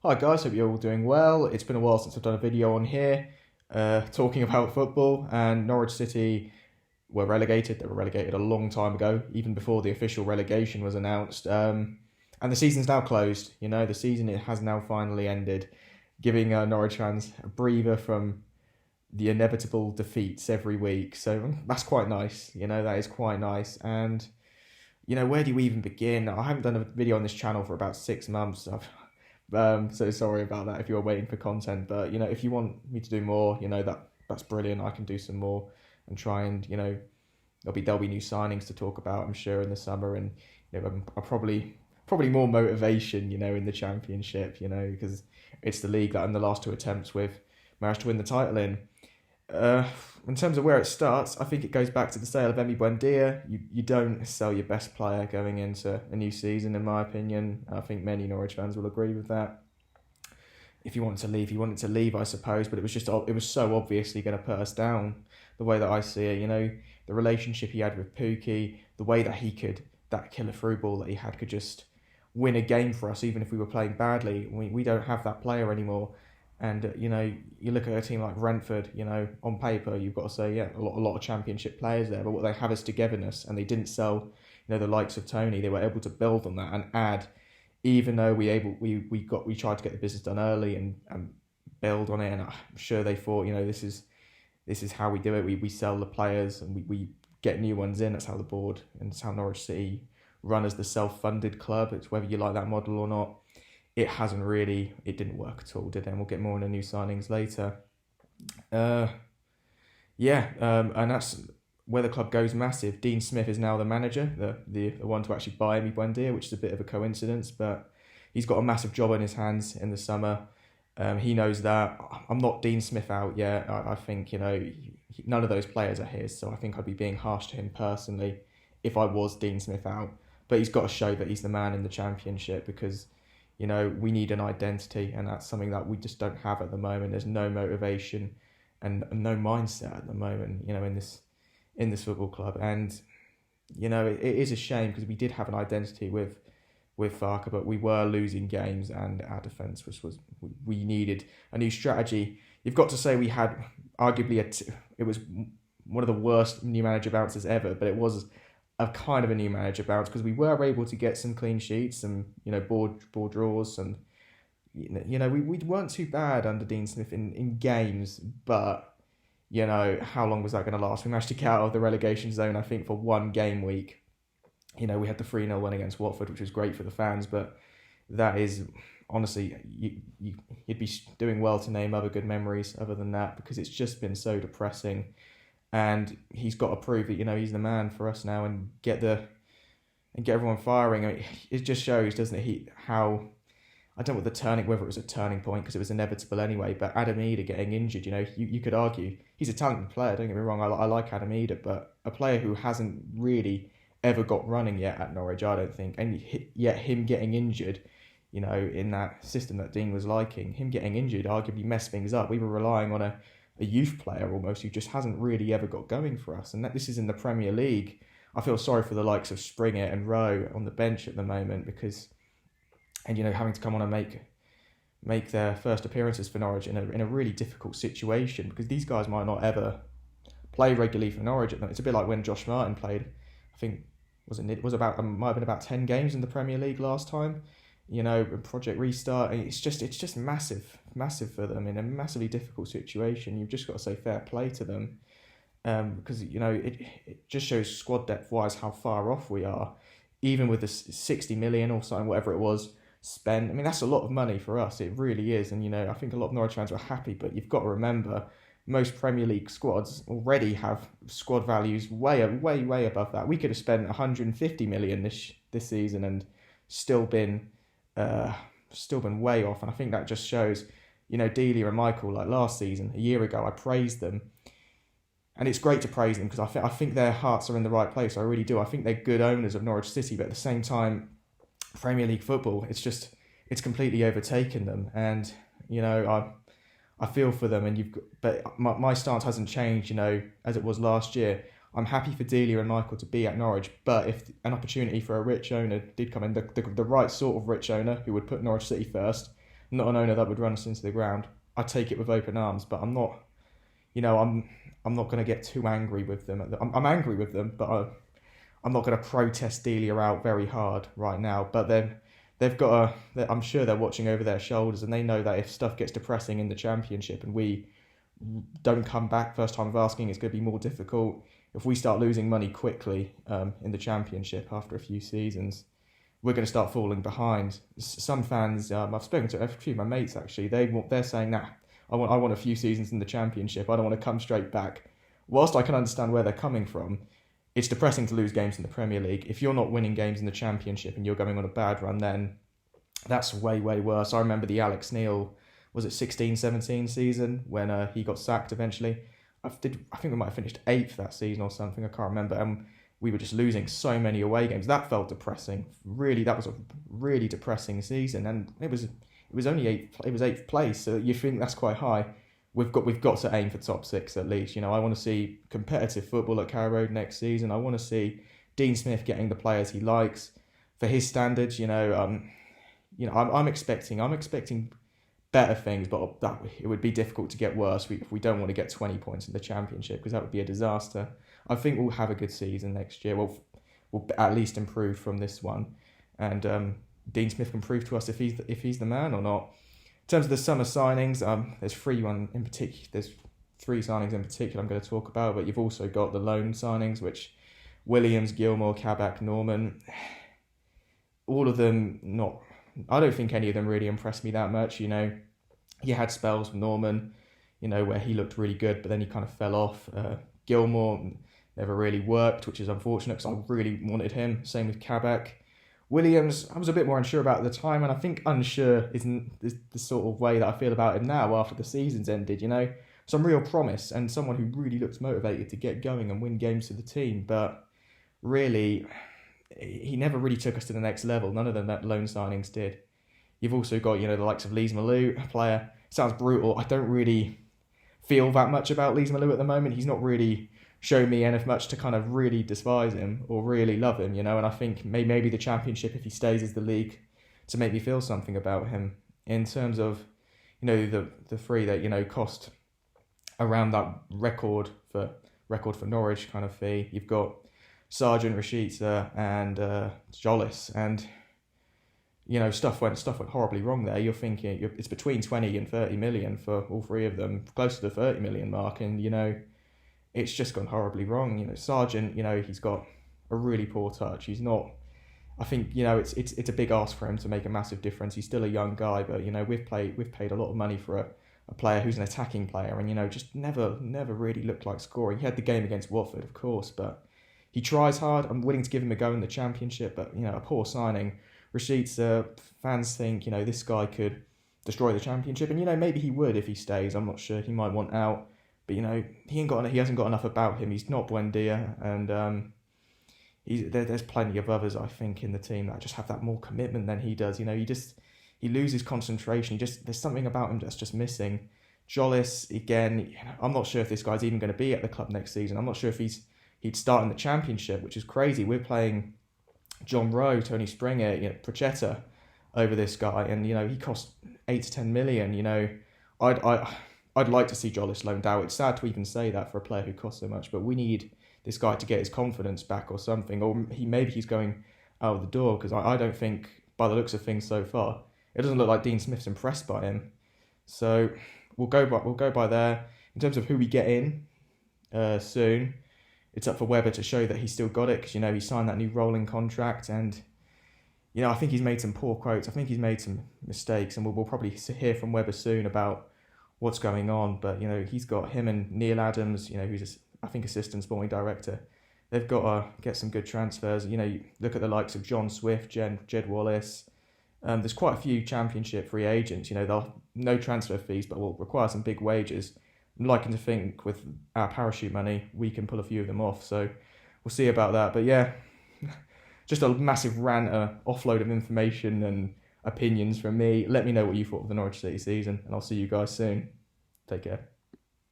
Hi guys, hope you're all doing well. It's been a while since I've done a video on here talking about football, and Norwich City were relegated. They were relegated a long time ago, even before the official relegation was announced. And the season's now closed. The season it has now finally ended, giving Norwich fans a breather from the inevitable defeats every week. So that's quite nice. That is quite nice. And where do we even begin? I haven't done a video on this channel for about 6 months. So sorry about that if you're waiting for content, but if you want me to do more, that's brilliant. I can do some more and try and there'll be new signings to talk about, I'm sure, in the summer, and I'll probably more motivation in the championship, because it's the league that I'm the last two attempts with managed to win the title in. In terms of where it starts, I think it goes back to the sale of Emi Buendia. You don't sell your best player going into a new season, in my opinion. I think many Norwich fans will agree with that. If you wanted to leave, you wanted to leave, I suppose, but it was so obviously going to put us down, the way that I see it. The relationship he had with Pookie, the way that that killer through ball that he had could just win a game for us, even if we were playing badly. We don't have that player anymore. And, you look at a team like Brentford, on paper, you've got to say, yeah, a lot of championship players there. But what they have is togetherness, and they didn't sell, the likes of Tony. They were able to build on that and add, even though we tried to get the business done early and build on it. And I'm sure they thought, this is how we do it. We sell the players and we get new ones in. That's how the board and it's how Norwich City run as the self-funded club. It's whether you like that model or not. It didn't work at all, did it? And we'll get more on the new signings later. And that's where the club goes massive. Dean Smith is now the manager, the one to actually buy Emi Buendia, which is a bit of a coincidence, but he's got a massive job on his hands in the summer. He knows that. I'm not Dean Smith out yet. I think, none of those players are his, so I think I'd be being harsh to him personally if I was Dean Smith out. But he's got to show that he's the man in the championship, because we need an identity, and that's something that we just don't have at the moment. There's no motivation and no mindset at the moment, in this football club. And, it is a shame, because we did have an identity with Farker, but we were losing games, and our defence we needed a new strategy. You've got to say we had arguably it was one of the worst new manager bounces ever, but it was a kind of a new manager bounce, because we were able to get some clean sheets and board draws, and we weren't too bad under Dean Smith in games, but how long was that going to last? We managed to get out of the relegation zone, I think, for one game week. We had the 3-0 win against Watford, which was great for the fans, but that is honestly, you'd be doing well to name other good memories other than that, because it's just been so depressing. And he's got to prove that he's the man for us now, and get everyone firing. I mean, it just shows, doesn't it? How, I don't know whether it was a turning point, because it was inevitable anyway. But Adam Eder getting injured, you could argue he's a talented player. Don't get me wrong, I like Adam Eder, but a player who hasn't really ever got running yet at Norwich, I don't think. And yet him getting injured, in that system that Dean was liking, him getting injured arguably messed things up. We were relying on a youth player almost, who just hasn't really ever got going for us. And this is in the Premier League. I feel sorry for the likes of Springer and Rowe on the bench at the moment, because, and having to come on and make their first appearances for Norwich in a really difficult situation, because these guys might not ever play regularly for Norwich at them. It's a bit like when Josh Martin played. I think might have been about 10 games in the Premier League last time. Project Restart. It's just massive for them in a massively difficult situation. You've just got to say fair play to them, because it just shows squad depth wise how far off we are, even with the 60 million or something, whatever it was, spent. I mean, that's a lot of money for us. It really is. And I think a lot of Norwich fans were happy, but you've got to remember, most Premier League squads already have squad values way above that. We could have spent 150 million this season and still been way off. And I think that just shows, Delia and Michael, like last season, a year ago, I praised them, and it's great to praise them, because I think their hearts are in the right place. I really do. I think they're good owners of Norwich City, but at the same time, Premier League football, it's completely overtaken them. And I feel for them, but my stance hasn't changed, as it was last year. I'm happy for Delia and Michael to be at Norwich, but if an opportunity for a rich owner did come in, the right sort of rich owner who would put Norwich City first, not an owner that would run us into the ground, I take it with open arms. But I'm not, I'm not going to get too angry with them. I'm angry with them, but I'm not going to protest Delia Out very hard right now. But they've got I'm sure they're watching over their shoulders, and they know that if stuff gets depressing in the Championship and we don't come back first time of asking, it's going to be more difficult. If we start losing money quickly in the Championship after a few seasons, we're going to start falling behind. Some fans, I've spoken to a few of my mates actually, they're saying, nah, I want a few seasons in the Championship. I don't want to come straight back. Whilst I can understand where they're coming from, it's depressing to lose games in the Premier League. If you're not winning games in the Championship and you're going on a bad run, then that's way, way worse. I remember the Alex Neil, was it 16-17 season when he got sacked eventually? I think we might have finished 8th that season or something. I can't remember. And we were just losing so many away games. That felt depressing. Really, that was a really depressing season. And it was only 8th. It was 8th place. So you think that's quite high. We've got to aim for top 6 at least. I want to see competitive football at Carrow Road next season. I want to see Dean Smith getting the players he likes for his standards. I'm expecting better things, but it would be difficult to get worse if we don't want to get 20 points in the Championship, because that would be a disaster. I think we'll have a good season next year. We'll at least improve from this one, and Dean Smith can prove to us if he's the man or not. In terms of the summer signings, there's 3 signings in particular I'm going to talk about, but you've also got the loan signings, which Williams, Gilmore, Kabak, Norman, all of them I don't think any of them really impressed me that much. You had spells with Norman, where he looked really good, but then he kind of fell off. Gilmore never really worked, which is unfortunate because I really wanted him. Same with Kabak. Williams, I was a bit more unsure about at the time, and I think unsure isn't the sort of way that I feel about him now after the season's ended. Some real promise and someone who really looks motivated to get going and win games for the team, but really, he never really took us to the next level. None of them that loan signings did. You've also got, the likes of Lees Malou, a player, sounds brutal. I don't really feel that much about Lees Malou at the moment. He's not really shown me enough much to kind of really despise him or really love him, and I think maybe the Championship, if he stays, is the league to make me feel something about him. In terms of, the 3 that, cost around that record for Norwich kind of fee, you've got Sargent, Rashica, and Jollis, and stuff went horribly wrong there. You're thinking it's between 20 and 30 million for all 3 of them, close to the 30 million mark, and it's just gone horribly wrong. Sargent, he's got a really poor touch. He's not. I think it's a big ask for him to make a massive difference. He's still a young guy, but we've paid a lot of money for a player who's an attacking player, and just never really looked like scoring. He had the game against Watford, of course, but he tries hard. I'm willing to give him a go in the Championship, but a poor signing. Rashica, fans think this guy could destroy the Championship, and maybe he would if he stays. I'm not sure. He might want out, but he hasn't got enough about him. He's not Buendia, and there's plenty of others I think in the team that just have that more commitment than he does. He loses concentration. There's something about him that's just missing. Jollis, again, I'm not sure if this guy's even going to be at the club next season. I'm not sure if he'd start in the Championship, which is crazy. We're playing John Rowe, Tony Springer, Procetta over this guy, and he cost 8 to 10 million. I'd like to see Jollis loaned out. It's sad to even say that for a player who costs so much, but we need this guy to get his confidence back or something, or maybe he's going out of the door, because I don't think, by the looks of things so far, it doesn't look like Dean Smith's impressed by him. So we'll go by there. In terms of who we get in soon, it's up for Webber to show that he's still got it, because he signed that new rolling contract, and I think he's made some poor quotes. I think he's made some mistakes, and we'll probably hear from Webber soon about what's going on. But he's got him and Neil Adams, who's I think assistant sporting director. They've got to get some good transfers. You look at the likes of John Swift, Jed Wallace. There's quite a few Championship free agents. They'll no transfer fees, but will require some big wages. I'm liking to think with our parachute money, we can pull a few of them off. So we'll see about that. But yeah, just a massive rant, offload of information and opinions from me. Let me know what you thought of the Norwich City season, and I'll see you guys soon. Take care.